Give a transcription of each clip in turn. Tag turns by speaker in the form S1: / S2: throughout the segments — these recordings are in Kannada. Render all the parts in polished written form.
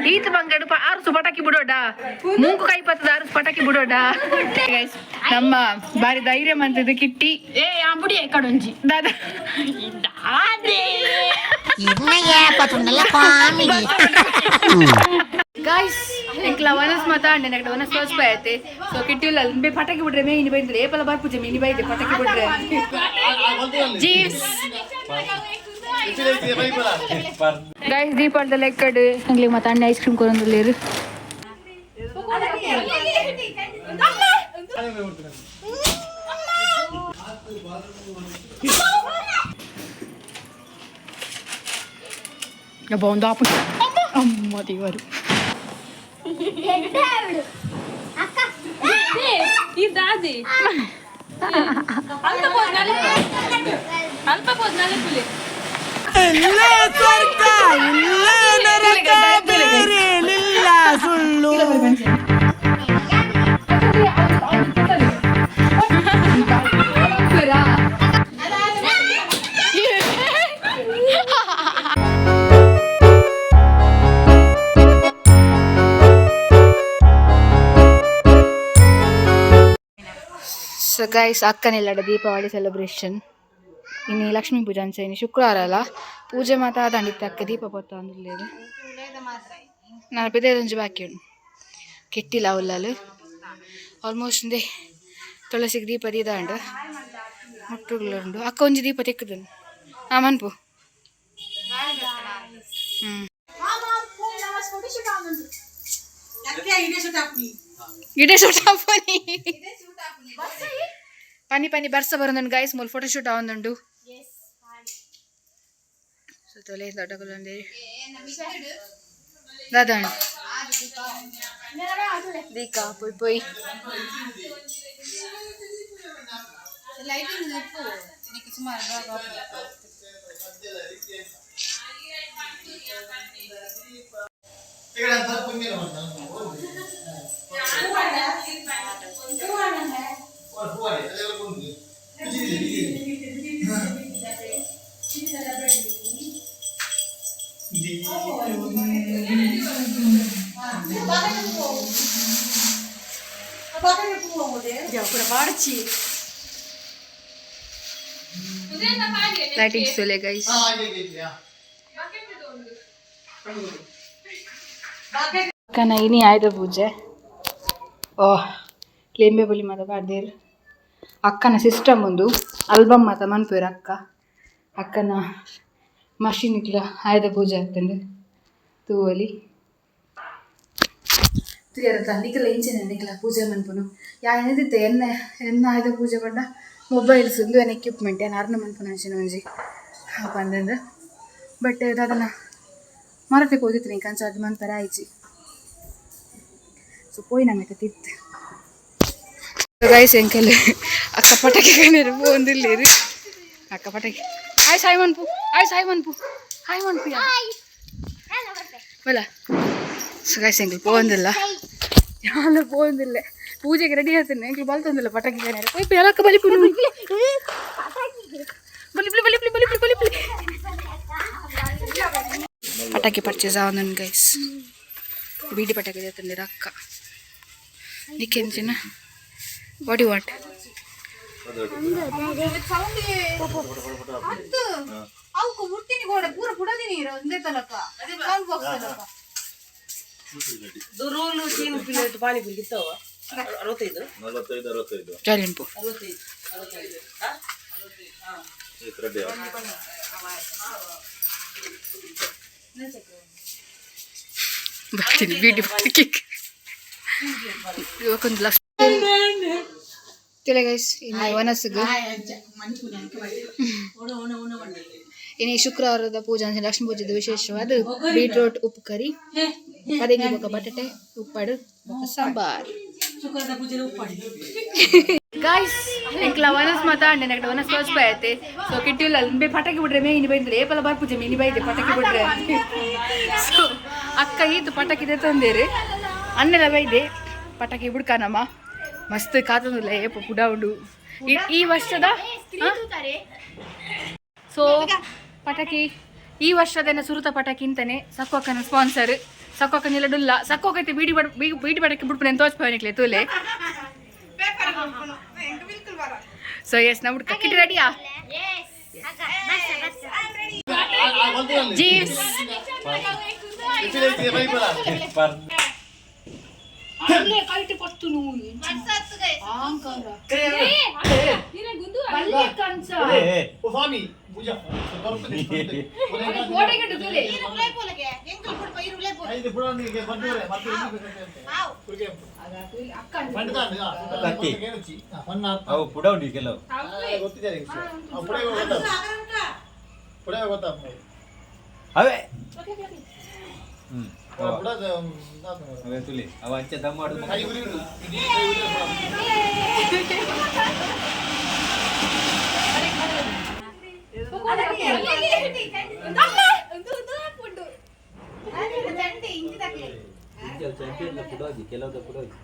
S1: ಈತ ಬಂಗಡು ಆರ್ಸು ಪಟಾಕಿ ಬಿಡೋಡ ಮೂಗು ಕೈ ಪತ್ತದ ಆರ್ಸು ಪಟಾಕಿ ಬಿಡೋಡ ನಮ್ಮ ಬಾರಿ ಧೈರ್ಯ ಮಂತದ ಕಿಟ್ಟಿ ಬುಡಿ ಕಡೊಂಜಿ ದಾದಾ ಗಾಯ್ಸ್ ಎಂಕ್ಲ ವನಸ್ ಮಾತಾಂಡೆ ನೆಕ್ಸ್ಟ್ ವನಸ್ ತೋರ್ಸ್ಪ ಐತೆ ಸೊ ಕಿಟ್ಟಿಲ್ಲ ಬೇ ಪಟಾಕಿ ಬಿಡ್ರೆ ಮೇ ಇನಿ ಬೈದ್ರೆ ಏಪಲ ಬರ್ಪುಜೆ ಮೇ ಇನಿ ಬೈದೆ ಪಟಾಕಿ ಬಿಡ್ರೆ ಜೀವ್ಸ್ ಗಾಯ್ಸ್ ದೀಪಾವಳಿ ಲೆಕ್ಕಡು ಹಂಗೆ ಮತ್ತೆ ಅಣ್ಣ ಐಸ್ ಕ್ರೀಮ್ ಕೊರೊಂದಿಲ್ಲೇರು ಒಂದು ಆಪು ಅಮ್ಮ ದೇವರು ಸುಳ್ಳು ಸೊ ಗೈಸ್ ಅಕ್ಕನೆಲ್ಲಡ ದೀಪಾವಳಿ ಸೆಲೆಬ್ರೇಷನ್ ಇನ್ನು ಲಕ್ಷ್ಮೀ ಪೂಜೆ ಅನ್ಸ ಇನ್ನು ಶುಕ್ರವಾರ ಅಲ್ಲ ಪೂಜೆ ಮಾತ್ರ ಆದಂಡಿತ್ತು ಅಕ್ಕ ದೀಪ ಪೊತ್ತ ಅಂದಿಲ್ಲ ನಾನು ಬೆದೊಂಜಿ ಬಾಕಿ ಉಂಡು ಕೆಟ್ಟಿಲ್ಲ ಅವಲ್ಲಲು ಆಲ್ಮೋಸ್ಟ್ ಒಂದೇ ತುಳಸಿಗೆ ದೀಪ ದೀದಾಂಡು ಮುಟ್ಟುಗಳುಂಡು ಅಕ್ಕ ಒಂಜಿ ದೀಪ ತೆಕ್ಕದನು ಮನ್ಪು ಗಿಡ ಶೂಟಾಪನಿ ಪನಿ ಪನಿ ಬರ್ಸ ಬರೋದು ಗೈಸ್ ಮೂಲ ಫೋಟೋ ಶೂಟ್ ಆವೊಂದುಂಡು ಸೊ ತೊಲೆ ದೊಡ್ಡಗಲೊಂದೆ ದಾದಾಣ ದೀಕಾ ಪೊಯ್ ಪೊಯ್ ಲೈಟಿಂಗ್ಸ್ ತೊಲೆ ಗೈಸ್ ಅಕ್ಕನ ಇನಿ ಆಯ್ದ ಪೂಜೆ ಓಹ್ ಲೆಂಬೆ ಬಲಿ ಮಾತ ಬಾರ್ದೇರು ಅಕ್ಕನ ಸಿಸ್ಟಮ್ ಒಂದು ಆಲ್ಬಮ್ ಮಾತ ಮನ್ಪೇರು ಅಕ್ಕನ ಮಷಿನ್ಗಳ ಆಯ್ದ ಪೂಜೆ ಆಗ್ತಂಡು ತೂವಲಿ ತುಯರತ್ತ ನಿಖಲ ಇಂಚಿನ ನಿಖಲ ಪೂಜೆ ಮನ್ಪುನು ಯಾನಿದಿತ್ತೆ ಎನ್ನ ಆಯ್ದ ಪೂಜೆ ಪಂಡ ಮೊಬೈಲ್ಸ್ ಒಂದು ಏನು ಎಕ್ವಿಪ್ಮೆಂಟ್ ಏನು ಅರ್ನ ಮನ್ಪುನ ಅಂಚಿನ ಒಂಜಿ ಪಂದಂದ್ರೆ ಬಟ್ ಅದನ್ನು ಮರತೆ ಹೋದಿತ್ತು ನೀ ಕಂಚ ಅದು ಮನ್ಪರ ಆಯ್ಚಿ ಸೊ ಪೋಯಿ ನಮಗೆ ತಿತ್ತು ಗೈಸ್ ಎಂಕಲ್ ಅಕ್ಕ ಪಟಾಕಿ ಕಣ್ಣೀರು ಒಂದಿಲ್ಲೇರಿ ಅಕ್ಕ ಪಟಾಕಿ ಆಯ್ ಸಾಯ್ ಮನ್ಪು ಹಾಯ್ ಮನ್ಪು ಬಲ್ಲ ಸೊ ಗೈಸ್ ಎಂಕಲ್ ಪೋಂದಿಲ್ಲ ಯಾರು ಪೋಂದಿಲ್ಲ ಪೂಜೆಗೆ ರೆಡಿ ಆಗ್ತೇನೆ ಎಂಕಲ್ ಬಲ್ತಂದಿಲ್ಲ ಪಟಾಕಿ ಕಣ್ಣೀರು ಪೋಯ್ ಎಲ್ಲಕ್ಕ ಬಲಿ ಬಲಿ ಪಟಾಕಿ ಪರ್ಚೇಸ್ ಆವೊಂದು ಗೈಸ್ ಬೀಡಿ ಪಟಾಕಿ ತಂದಿರ ಅಕ್ಕ ನಿಕ್ಕೆಂಚಿನ ವಾಟ್ ಯು ವಾಂಟ್ ಜಾಲಿಂಪು ಬರ್ತೀನಿ ಬೀಡಿ ಪಟಾಕಿ ಒಂದು ಲಕ್ಷ ಗೈಸ್ ಇನ್ನು ವನಸ್ಸಿಗೆ ಇನ್ನು ಶುಕ್ರವಾರದ ಪೂಜೆ ಅಂದರೆ ಲಕ್ಷ್ಮೀ ಪೂಜೆದು ವಿಶೇಷವಾದ ಬೀಟ್ರೋಟ್ ಉಪ್ಪು ಕರಿ ಅದೇಗೆ ಬೊಕ್ಕ ಬಟಾಟೆ ಉಪ್ಪಾಡು ಸಾಂಬಾರ್ ಗಾಯ್ಸ್ ಎಂಕ್ಲ ವನಸ್ ಮಾತಾಂಡೆ ನೆಕ್ಸ್ಟ್ ವನಸ್ ತೋರ್ಸ್ಪ ಐತೆ ಸೊ ಕಿಟ್ಟಿಲ್ಲ ಬೇ ಪಟಾಕಿ ಬಿಡ್ರೆ ಮೇ ಇನಿ ಬೈದ್ರೆ ಏಪಲ ಬರ್ಪುಜೆ ಮೇ ಇನಿ ಬೈದೆ ಪಟಾಕಿ ಬಿಡ್ರೆ ಸೊ ಅಕ್ಕ ಈತು ಪಟಾಕಿ ತಂದೇರಿ ಅನ್ನೆಲ್ಲ ಬೈದೆ ಪಟಾಕಿ ಬಿಡ್ಕಾನಮ್ಮ ಮಸ್ತ್ ಕಾತಂದಿಲ್ಲ ಏಪ ಪುಡ ಉಂಡು ಈ ವರ್ಷದ ಸೊ ಪಟಾಕಿ ಈ ವರ್ಷದ ಸುರುತ ಪಟಾಕಿ ಇಂತಾನೆ ಸಕ್ಕೋಕನ ಸ್ಪಾನ್ಸರ್ ಸಕ್ಕೋಕನೆಲ್ಲ ಡುಲ್ಲ ಸಕ್ಕೋಕೈತೆ ಬೀಡಿ ಪಟಾಕಿ ಬಿಡ್ಪನೆ ತೋಚ್ಪವನಿಕ್ಲೆ ತೂಲೆ ಸೊ ಎಸ್ ನಾವು ಕಿಟ್ ರೆಡಿಯಾ ಜೀವ್ಸ್ ಕೈಟ್ ಪತ್ತು
S2: ತುಲಿ ಅವ ಅಂಚೆ ದಮ್ ಮಾಡುದು ಕೆಲವು ಪುಡೋಗಿ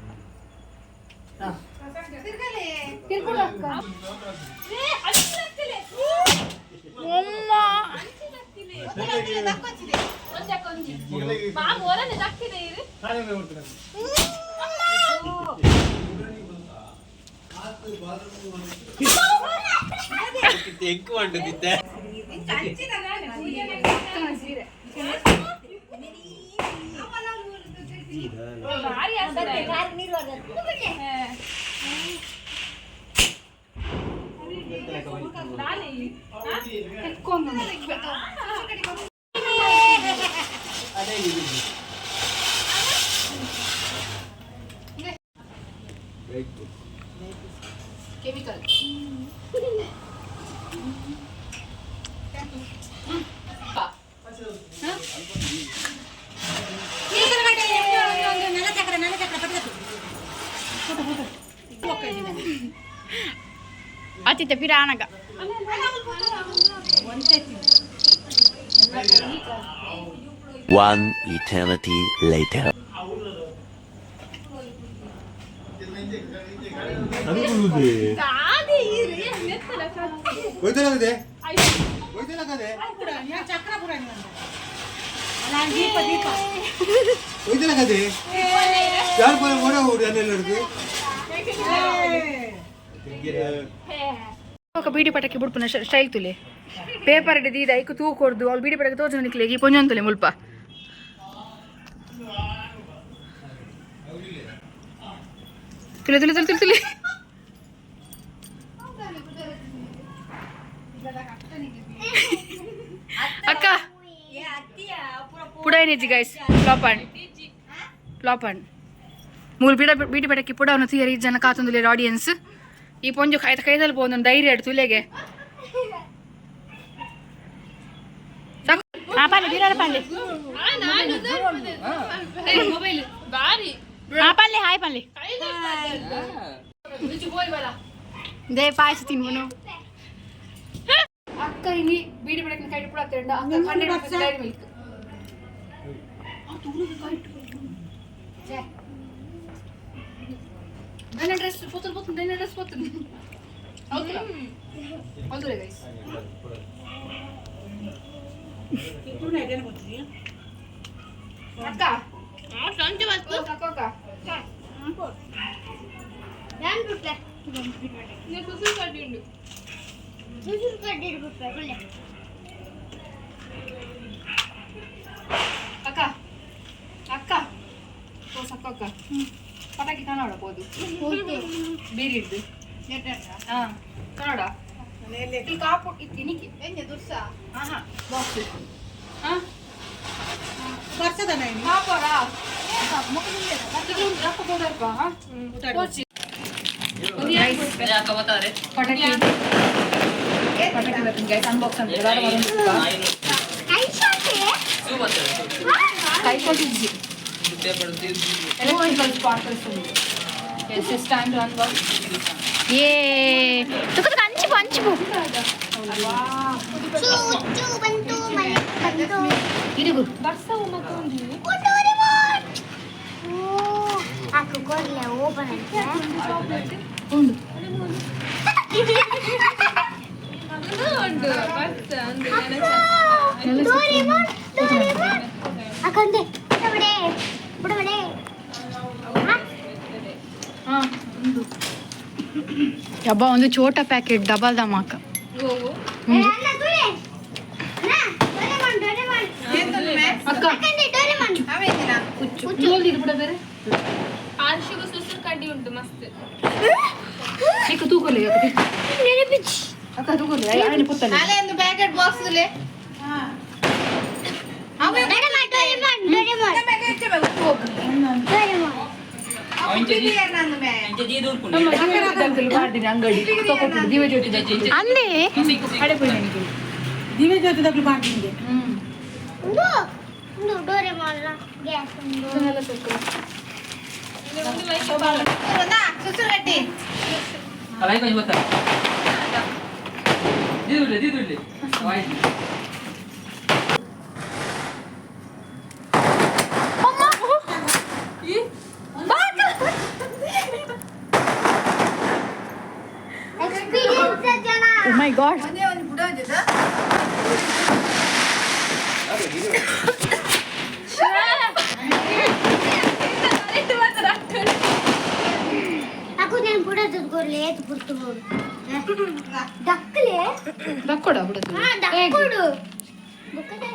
S2: ఎక్కువ ఉంటుంది
S1: ಕೆಮಿಕಲ್ ಅತಿತ ಪಿರಾನಗ
S3: One eternity later.
S1: ఒక బీడి పటకి బుడుపున స్టైల్ ತುಲೆ ಪೇಪರ್ ಹಿಡಿದು ಇದು ಐಕು ತೂ ಕೊಡ್ದು ಅವ್ಳು ಬೀಡಿ ಪಟಕ್ಕೆ ತೋರ್ಸು ನಿಕ್ಲಿಗೆ ಪೊಂಜೊಂದು ತುಲೆ ಮುಲ್ಪ ತುಲೆ ತುಲೆ ತುಲೆ ತುಲೆ ತುಲೆ ಅಕ್ಕ ಪುಡಾಯಿನಿಜ್ಜಿ ಗೈಸ್ ಫ್ಲಾಪ್ ಅಂಡ್ ಮೂರು ಬೀಡಿ ಪಟಕ್ಕೆ ಪುಡವನ್ನು ತೀಯರಿ ಜನ ಕಾತೊಂದುಲೇರು ಆಡಿಯನ್ಸ್ ಈ ಪೊಂಜು ಕೈದಲ್ಲಿ ಹೋದ ಧೈರ್ಯ ಇಡು ತುಲೆಗೆ ಪಲ್ಲೆ ಹಾಯ್ ಪಲ್ಲೆ ದೇ ಪಾಯಸ ತಿನ್ವನು ಅಕ್ಕ ಇಲ್ಲಿ ಬೀಡಿ ಪಡಕ್ಕೆ ಕೈ ಪುಡತ್ತೇಂಡ ಅಕ್ಕ 100 ಡೈರಿ ಮಿಲ್ಕ್ ನನ್ನ ಡ್ರೆಸ್ ಪೋತಲ್ ಹೌದು ಗೈಸ್ ಅಕ್ಕ ಸಂಜೆ ಬಸ್ತು ಅಕ್ಕ ನಾನು ಬಿಟ್ಲೆ ನೀನು ಸುಸು ಕಟ್ಟಿಂಡು ಅಕ್ಕ ಅಕ್ಕ ಅಕ್ಕ ಪಟಾಕಿ ಕನ್ನಡ ಬೋದು ಬೀರಿ ಹಿಡ್ದು ಹಾಂ ಕನ್ನಡ ಇಲ್ಲಿ ಕಾಪು ಇತ್ತಿನಿಕ್ಕೆ ಎಣ್ಣೆ ದುರ್ಸ ಹಾಂ ಹಾಂ ಬಾಕ್ಸ್ ಹಾಂ ಬರ್ಸದ ಕಾಪೋರಾ ರೊಕ್ಕ ಕೊಡಪ್ಪ ಹಾಂ ಪಟಾಕಿ ಬರ್ತೀನಿ ಗೈಸ್ ಅನ್ಬಾಕ್ಸ್ ಅಂತ ಕೈ ಕೊಟ್ಟಿದ್ವಿ electrical sparkles ఉంది yes it's time to unbox ye tukku anchi bu chu bantu bantu irugu barsa umakundi kodore what oh aku korle open ante chocolate undu undu barsa undu
S4: ಅಕ್ಕಂದೆ ಬಿಡಬಡೆ ಬಿಡಬಡೆ
S1: ಹಬ್ಬ ಒಂದು ಚೋಟ ಪ್ಯಾಕೆಟ್ ಡಬಲ್ ಧಮಾಕ ಅಕ್ಕ
S5: ಕಡ್ಡಿ ಉಂಟು ಮಸ್ತ್
S1: ತೂಕೊಲೆ ಅಕ್ಕ ತೂಕೊಲೆ
S5: ಒಂದು ಪ್ಯಾಕೆಟ್ ಬಾಕ್ಸ್
S1: ಅಂಗಡಿ ದಿವ್ಯ ಜ್ಯೋತಿ ಅಂದೇ ದಿವ್ಯ ಜ್ಯೋತಿ ತಗ್ಲು ಮಾಡ್ತೀನಿ Oh my god.
S4: Aku jangan budak tu lihat burtu. Dakle?
S1: Dakkoda budak.
S4: Ah, dakkodu. Bukan deh.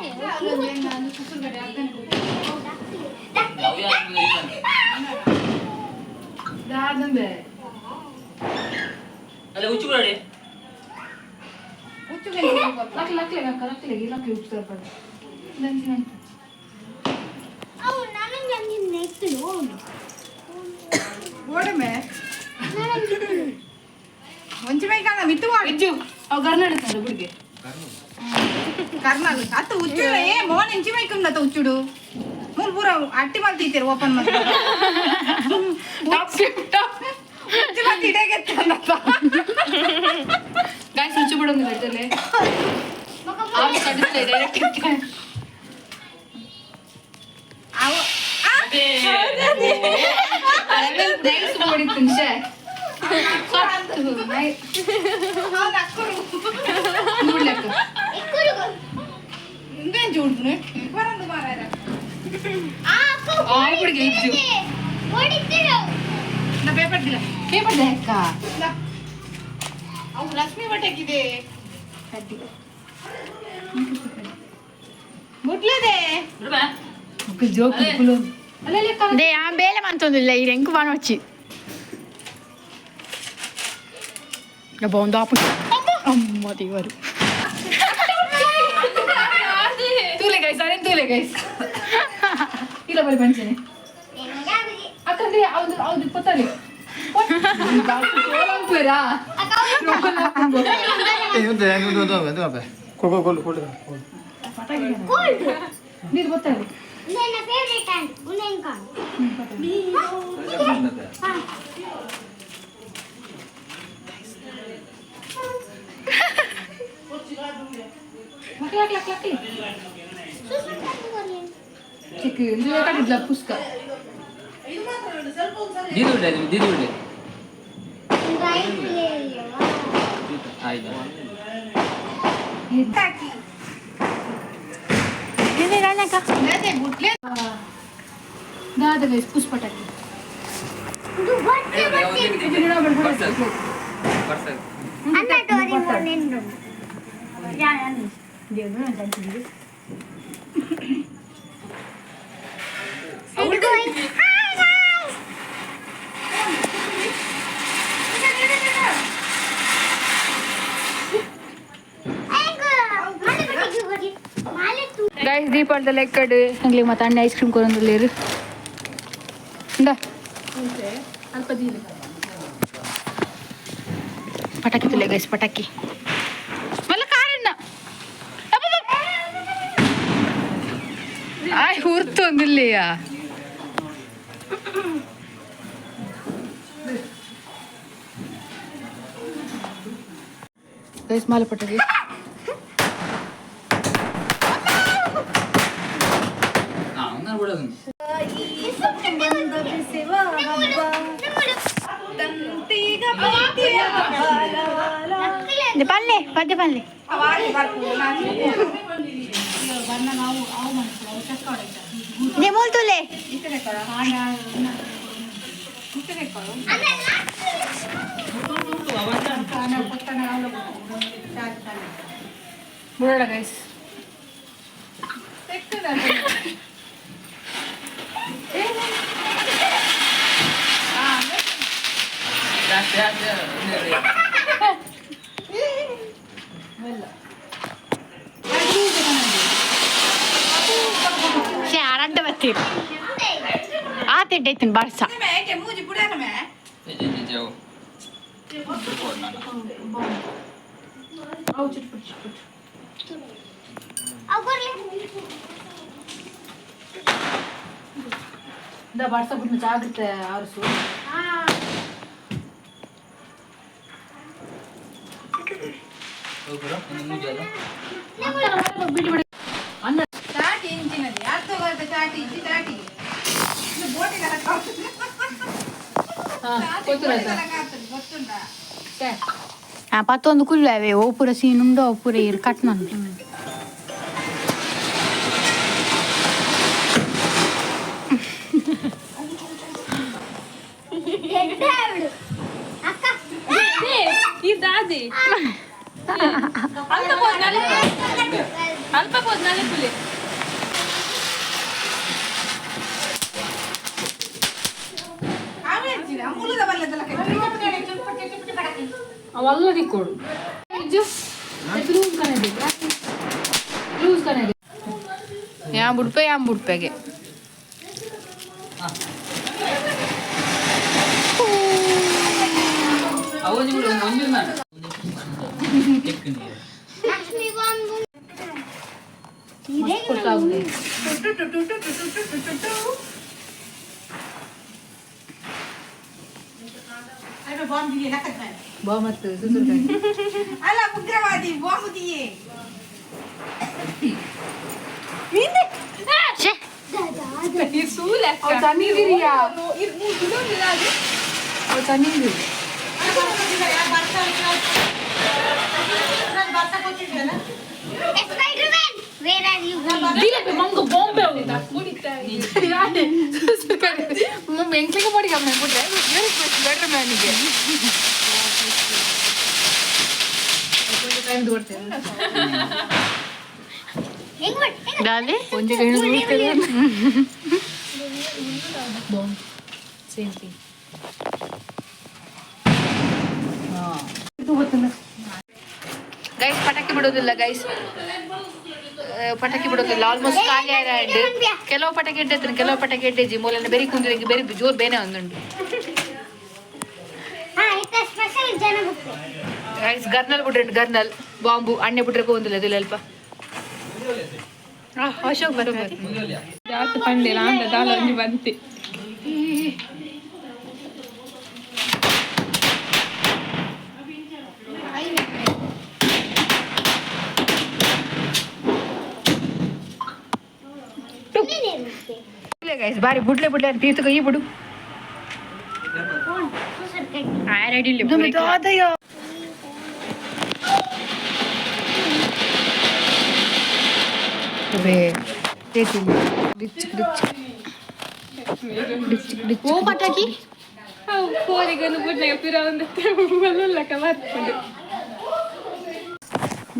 S1: Dadanbe.
S2: ಅಲ್ಲ ಉಚ್ಚು ಬಿಡಡೆ
S1: ಲಕ್ಲೆ ಉಚ್ತಾರೆ ಪಡ
S4: Oh, nana jangan next lo.
S5: ಓಡಮೆ ಒಂಚ ಬೇಕಲ್ಲ ಮಿತ್ತು
S1: ಇಜ್ಜು ಅವ್ ಗರ್ನಾಡ ಗುಡಿಗೆ
S5: ಕರ್ನಾಲ್ ಅತ್ತ ಉಚ್ಚುಡು ಏ ಮೋನ್ ಇಂಚಿ ಬೇಕಂದ ಅತ್ತ ಉಚ್ಚುಡು ಮೂಲ್ ಪೂರ ಅಟ್ಟಿ ಮಾಡ್ತೀತೀರ ಓಪನ್ ಮಾಡಿ ಉಚ್ಚು ಮತ್ತೆ ಇಡೇಗೆತ್ತ
S1: ಗಾಯ್ಸ್ ರುಚಿ ಬಿಡೋದು ಇರ್ತಲೆ ಆಗ ಕಡಿಸ್ತಾ ಡೈರೆಕ್ಟ್
S5: ಅವು
S1: ನೈಸ್ ಮಾಡಿತ್ತು ನಿಶೆ ನೋಡ್ಲಕ್ಕ
S5: ಹಿಂಗೆ ಜೋಡ್ದು ಬರಂದು ಮಾರಾಯ
S1: ಹುಡುಗಿ ಇಜ್ಜು
S5: ನಾ ಪೇಪರ್ ದಿಲ್ಲ
S1: ಪೇಪರ್ ಅಕ್ಕ
S5: ಅವು ಲಕ್ಷ್ಮಿ ಬಟ್ಟೆಗಿದೆ ಮುಟ್ಲದೆ
S1: ಜೋಕ್
S6: దే ఆ బేల మంతుందిలే ఈ రెంకు వాన వచ్చి బాగుంది ఆపు అమ్మ దిగారు
S1: ತೂಲೆ ಗೈಸ್ ಅರೇನ್ ತೂಲೆ ಗೈಸ್ ಇಲ್ಲ ಬರಿ ಪಂಚನೆ ಅಕ್ಕಂದ್ರೆ ಅವ್ದು ಪತ್ತಲೆ ಸೋಲಂಪುರಾ ನೀರು ಗೊತ್ತಾಗ
S4: Nena favorite and unenka.
S1: Laki. Cik, dia kan di dalam puska.
S2: ದಿದುಡೆ ಆಯ್ತು
S5: ಹಾಕಿ
S6: ఇది రానక
S5: ಅದೇ ಬುಟ್ಲೆ
S1: Dah guys, puspataki.
S4: Itu batti. Anna tori monendu. Ya.
S1: Dia mana jangan sendiri.
S4: Are you going? Hi guys.
S1: Guys, ದೀಪಾವಳಿದ ಲೆಕ್ಕಡು ನಂಗೆ ಮತ್ತೆ ಅಣ್ಣ ಐಸ್ ಕ್ರೀಮ್ ಕೊರೊಂದಿಲ್ಲೇರು ಇಂದ ಅಲ್ಪ ದೀಲೆ ಪಟಾಕಿ ತುಲೆ ಗೈಸ್ ಪಟಾಕಿ ಮಲ್ಲ ಕಾರಣ್ಣ ಆಯ್ ಹುರ್ತೊಂದಿಲ್ಲೆಯ ಗೈಸ್ ಮಾಲೆ ಪಟಾಕಿ
S6: పల్లె పద్దె పల్లె
S5: ಅವಾಗ ಬರ್ಬೋದು ಅನ್ನ ನಾವು ಅವು ಮನಸ್ಸು ಅವು ಚಕ್ಕ ಹೊಡೆಯುತ್ತೆ
S6: ದೇ ಮೂಲ್ತುಲೆ
S5: ಇಷ್ಟೇ ಕೊಡ ಹಾಡ ಇಷ್ಟೇ ಕೊಡು ಪುಸ್ತಕ
S1: ಬಿಡೋಣ ಗೈಸ್.
S6: ಆರಂಟ ಬರ್ತೀರಿ ಆ ತಿಡ್ಡೈತೀನಿ ಬಾರ್ಸ
S5: ಯಾಕೆ ಮೂಜಿ ಪುಡಾನ ಮೇ
S2: jauh.
S1: ಅವು ಚಿಟ್ಪುಟ್ ಚಿಟ್ಪುಟ್ ಬಾಡ್ಸ ಬಿಟ್ಟು ಜಾಗ್ರತೆ ಆರಿಸು. ಅನ್ನ
S5: ಚಾಟಿ ಇಂಚಿನది ಯಾರು ತಗೋತ ಚಾಟಿ ಇಂಚಿ ಚಾಟಿಗೆ ಇದು ಬೋಟಿಗೆ ಹಾಕ್ತಾರೆ ಗೊತ್ತುಂಟಾ
S6: ಪತ್ತೊಂದು ಕುಲ್ಲವೆ ಓ ಪೂರ ಸೀನುಂಡು ಓ ಪೂರ ಇರು ಕಟ್ ನಂದು
S7: ಇದಾದಿ ಅಲ್ಪ ಹೋದ್ನಾಲೆ ಪುಲಿ
S5: ಮೂಲದ ಬಲ್ಲದಲ್ಲ
S1: ಅವಲ್ಲದಿ ಕೊಡು ಲೂಸ್ ಕನೆ
S6: ಯಾಂ ಬುಡ್ಪೆಗೆ
S2: Awak ni belum lanjut nak.
S4: Lakshmi ಬಂದು
S1: ಕೊಡ್ತಾವೆ.
S5: ಅಯ್ಯೋ ಬಾಂಬ್ ದಿಯೇ ನಕತ್
S1: ಬಾ ಮತ್ತು ಸುಸುರ್ಕಾಯಿ
S5: ಅಲ್ಲ ಉಗ್ರವಾದಿ ಬಾಂಬ್ ದಿಯೇ
S1: ಅವು ತಣ್ಣೀರಿಯಾ ಅವು ತಣ್ಣೀರು
S4: ಸ್ಪೈಡರ್ಮನ್ ವೇರ್ ಆರ್ ಯು
S1: ದಿಲಕ್ಕೆ ಮಂಗ ಬಾಂಬೆ ಹೋಗಿದ್ದ ಎಂಕ್ಲಿಗೆ ಮಾಡಿ ಗಮನ ಬಿಟ್ರೆ ಬೆಟರ್ ಮ್ಯಾನಿಗೆ ಟೈಮ್ ಕೊಡ್ತೇನೆ
S6: ದಾಲಿ
S1: ಒಂಜಿ ಕೈ ಬಾಂಬ್ ಸೇಮ್ ಥಿಂಗ್ ಗೈಸ್ ಪಟಾಕಿ ಬಿಡೋದಿಲ್ಲ ಗೈಸ್ ಪಟಾಕಿ ಬಿಡೋದಿಲ್ಲ ಆಲ್ಮೋಸ್ಟ್ ಖಾಲಿ ಆಯ್ತು ಕೆಲವು ಪಟಾಕಿ ಇಟ್ಟಿರ್ತೀನಿ ಕೆಲವು ಪಟಾಕಿ ಇಟ್ಟಿಜಿ ಮೂಲನ ಬೆರಿ ಕುಂದಿರಿಗೆ ಬೆರಿ ಜೋರ್ ಬೇನೆ ಒಂದುಂಟು
S4: ಹಾ ಇತ್ತ ಸ್ಪೆಷಲ್ ಜನ ಬುಕ್ಕೆ
S1: ಗೈಸ್ ಗರ್ನಲ್ ಬಿಡ್ರಿ ಗರ್ನಲ್ ಬಾಂಬು ಅಣ್ಣೆ ಬಿಟ್ರೆ ಒಂದಿಲ್ಲ ಅದಿಲ್ಲ ಅಲ್ಪ ಅಶೋಕ್ ಬರೋಬರ್
S7: ಜಾಸ್ತಿ ಪಂಡಿರ ಅಂದ ದಾಲ ಒಂಜಿ ಬಂತಿ
S1: ಗೈಸ್ ಬಾರಿ ಬುಡ್ಲೆ ಅಂತ ತೀರ್ತು ಈ ಬಿಡು
S6: ರೆಡಿ ಓ ಪಟಾಕಿ
S7: ಅವು ಕೋರಿಗನ್ನು ಬಿಡ್ನಾಗ ಪಿರ ಒಂದು ಬಲ್ಲಕ್ಕ ಬರ್ಕೊಂಡು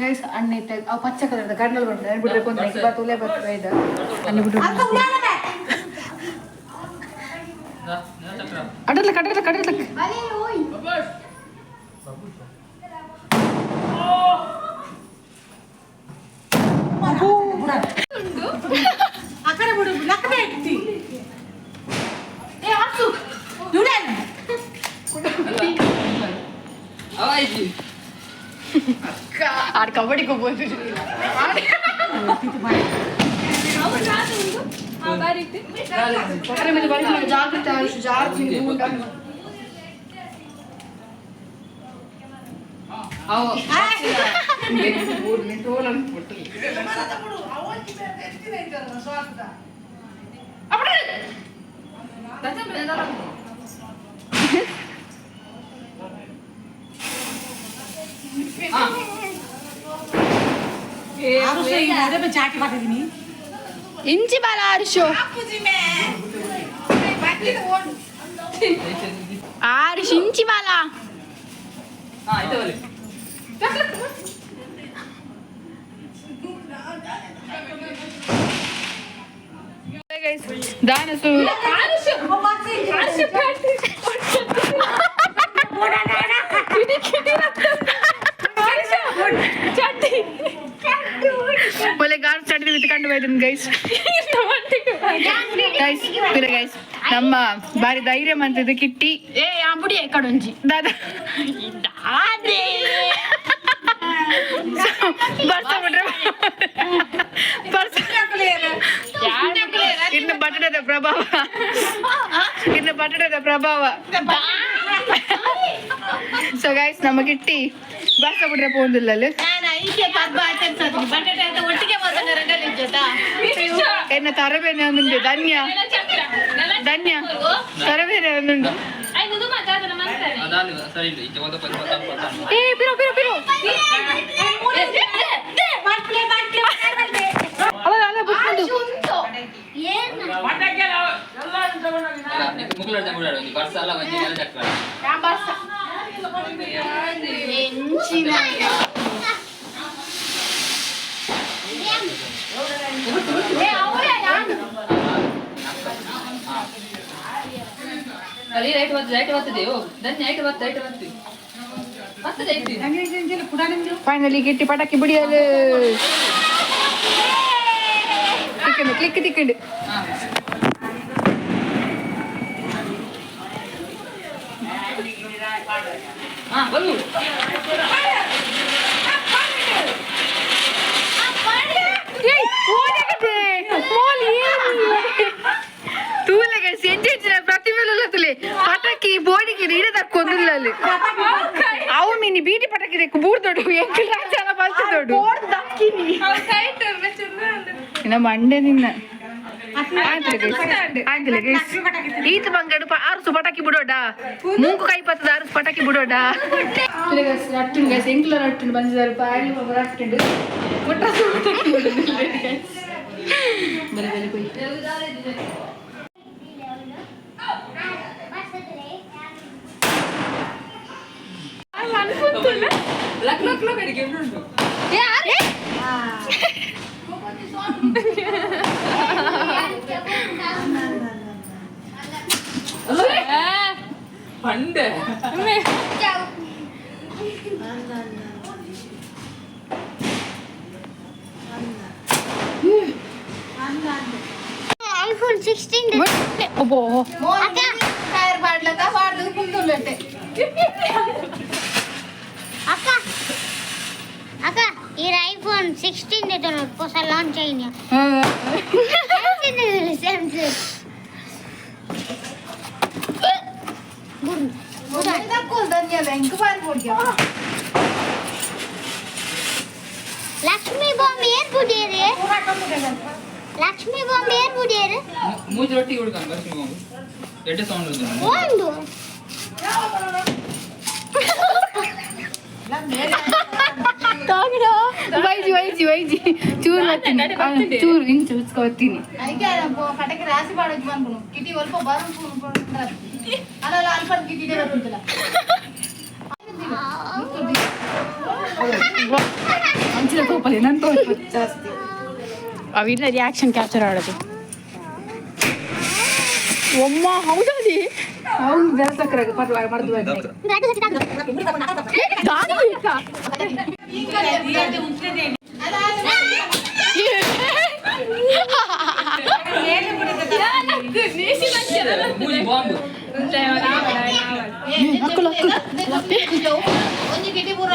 S1: ಗೈಸ್ ಅಣ್ಣ ಇತ್ತ ಅವು ಪಚ್ಚ ಕಲರ್ದ ಗರ್ನಲ್ ಬಂದ್ರೆ ಬಿಡ್ರೆ ಕೊಂದ್ರೆ ತುಲೆ ಬರ್ತದೆ ಇದು ಅಣ್ಣ ಬಿಡ್ರೆ ಕಡಲ
S5: ಆ ಕಡೆ ಬಿಡು ಲಕ್ಕನೆ ಇಟ್ಟಿ ಏ ಹಾಸು ದುಡನ್
S2: Awak ini.
S1: ಆಡ್ ಕಬಡ್ಡಿ ಹೋಗ್ಬೋದು ಜಾಗ್ರತೆ ಆಯುಷ್ ಜಾರ್ಜಿ
S5: ಚಾಟಿ ಮಾಡಿದೀನಿ
S6: ಇಂಚಿ ಬಾಲ ಆರುಷು ಆರುಷ್ ಇಂಚಿ ಬಾಲ
S2: ಹಾ ಆಯ್ತು ಬರಲಿ
S1: ದಾನಸು बोले गार चटनी वित्ಕೊಂಡು ಬೈದನ್ ಗೈಸ್ ಗೈಸ್ ನಮ್ಮ ಬಾರಿ ಧೈರ್ಯ ಮಂತದ ಕಿಟ್ಟಿ
S6: ಏ ಆಂಬುಡಿ ಎಕಡೊಂಜಿ
S1: ದಾದಾ
S6: ದಾದೆ
S1: ಬರ್ತಾ ಬಿಟ್ರೆ ಇನ್ನು ಬಟಡದ ಪ್ರಭಾವ ಸೊ ಗೈಸ್ ನಮ್ಮ ಕಿಟ್ಟಿ ಬರ್ತಾ ಬಿಟ್ರೆ ಪೋಂದಿಲ್ಲಲ್ಲಿ ಎನ್ನ ತರಬೇನೆ ಒಂದುಂಟು ಧನ್ಯ ತರಬೇನೆ ಒಂದುಂಟು
S2: ಅದಾಲಿ ಸರಿ ಇಲ್ಲ ಈಗ ಓದ ಪತ್ತ
S1: ಏ ಪಿರೋ ಅಲ್ಲ ಬಿಟ್ಕೊಂಡು
S2: ಮುಗ್ಲರ ತಗೊಂಡು ಒಂದು ಬರ್ಸ ಅಲ್ಲ ಒಂದು ನೆಲ ಚಕ್ರ ಅಲ್ಲಿ ಲೈಟ್ ಬರ್ತದೆಯೋ ಧನ್ಯ ಲೈಟ್ ಬರ್ತದೆ
S1: ಫೈನಲಿ ಗಿಟ್ಟಿ ಪಟಾಕಿ ಬಿಡಿಯಲು ಕ್ಲಿಕ್ ತಿಕ್ಕಂಡು
S2: ಬಲ್ಲು
S1: ಪಟಾಕಿ ಬೋಡಿಗೆ ನೀಡ ತಕ್ಕೊಂದಿಲ್ಲ ಅಲ್ಲಿ ಅವು ಮೀನಿ ಬೀಟಿ ಪಟಾಕಿ ತೆಕ್ಕು ಬೂರ್ ದೊಡ್ಡು ಎಂಕಲ್ ರಾಜನ ಬಲ್ತು ದೊಡ್ಡು ಇನ್ನ ಮಂಡೆ ನಿನ್ನ ಆಯ್ತಲ್ಲ ಗೈಸ್ ಈತ ಬಂಗಡು ಆರುಸು ಪಟಾಕಿ ಬಿಡೋಡ ಮೂಕು ಕೈ ಪತ್ತದ ಆರುಸು ಪಟಾಕಿ ಬಿಡೋಡ ರಟ್ಟುಂಡು ಗೈಸ್ ಎಂಕ್ಲ ರಟ್ಟುಂಡು ಬಂದಿದ್ದಾರೆ ಬಾಯಲ್ಲಿ ಒಬ್ಬ ರಟ್ಟುಂಡು ಮುಟ್ಟಾಸು ಪಟಾಕಿ ಬಿಡೋದು ಬಲೆ ಕೊಯ್
S2: ಲಕ್ ಅಡಿಗೆ ಉಂಟು ಪಂಡೆ
S4: iPhone 16
S1: ಒಬ್ಬೋ
S5: ಟೈರ್ ಬಾಡ್ಲಕ ಬಾಡ್ದು ಕುಂದುಲ್ಲಟ್ಟೆ
S4: ಅಕ್ಕ ಈ ಐಫೋನ್ 16 ಇದೆ ನೋಡಿ ಹೊಸ ಲಾಂಚ್ ಆಯ್ತು ಸ್ಯಾಮ್ಸಂಗ್ ಲಕ್ಷ್ಮಿ ಬಾಂಬ್ ಏನ್ ಬುಡಿಯರೆ ಲಕ್ಷ್ಮಿ ಬಾಂಬ್ ಏನ್ ಬುಡಿಯರೆ
S2: ಮೂಜಿ ರೊಟ್ಟಿ ಹುಡುಗನ್ ಲಕ್ಷ್ಮಿ ಬಾಂಬು ಎಡ್ಡೆ ಸೌಂಡ್
S4: ಒಂದು
S1: ವೈಜಿ ಚೂರು ಇಂಚು ಉಚ್ಕೊತೀನಿ
S5: ಪಟಕ್ಕೆ ರಾಸಿ ಬಾಡೋದು ಅನ್ಕೊಂಡು ಕಿಟಿ ಸ್ವಲ್ಪ ಬರೋ ಅಲ್ಲ ಅಲ್ಪ ಕಿಟಿದೆ ಬರುತ್ತಲ್ಲ
S1: ಅಂಚಿನ ತೋಪಲ್ಲಿ ನನ್ನ ತೋಪ ಜಾಸ್ತಿ
S6: ಅವಿಲ್ಲ ರಿಯಾಕ್ಷನ್ ಕ್ಯಾಪ್ಚರ್ ಆಡೋದು ಒಮ್ಮ ಹೌದಾ
S1: ಅವ್ನು ಬೆಳಸಕ್ರಾಗ ಮರ್ದು
S2: ಮೂಜಿ ಬಾಂಬು
S5: ಒಂದು ಕಿಟಿ ಪೂರ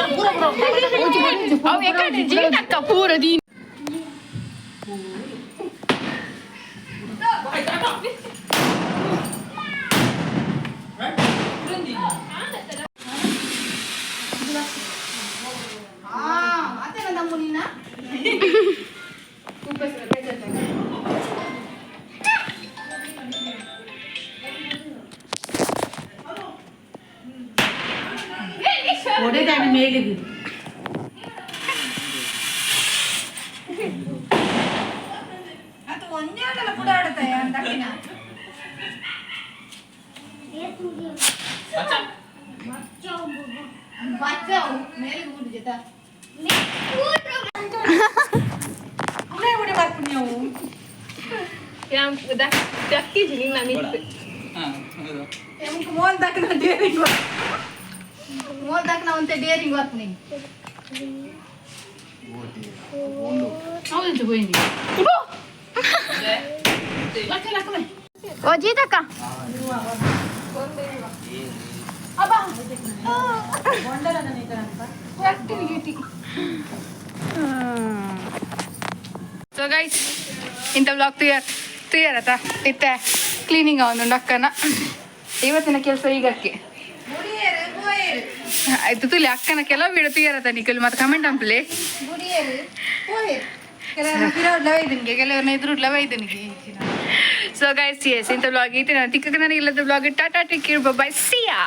S6: ಪೂರ ದೀನ್
S5: ಅದೇನ ನಮ್ಮ ನೀನ ಒಡೆದಾಡಿ ಮೇಲಿಗೆ డేరింగ్ వర్క్ పోయింది
S6: ఓ జీతక్క
S1: ಸೊ ಗೈಸ್ ಇಂಥ ಬ್ಲಾಗ್ ತುಯ್ಯಾರತ್ತ ಇತ್ತ ಕ್ಲೀನಿಂಗ್ ಅವನು ಅಕ್ಕನ ಇವತ್ತಿನ ಕೆಲಸ ಈಗಕ್ಕೆ ಆಯ್ತು ತುಲಿ ಅಕ್ಕನ ಕೆಲವು ಬಿಡ ತುಯ್ಯಾರತ್ತ ನಿಖಲ್ ಮತ್ತೆ ಕಮೆಂಟ್ ಅಂಪ್ಲೆ
S5: ಕೆಲವ್ರನ್ನ ಎದುರುಡ್ಲ ವೈದ್ಯನಿಗೆ
S1: ಸೊ ಗೈಸ್ ಇಂಥ ಬ್ಲಾಗ್ ಐತೆ ನಾನು ತಿಕ್ಕ ನನಗಿಲ್ಲದ blog tata take care bye ಸಿಯಾ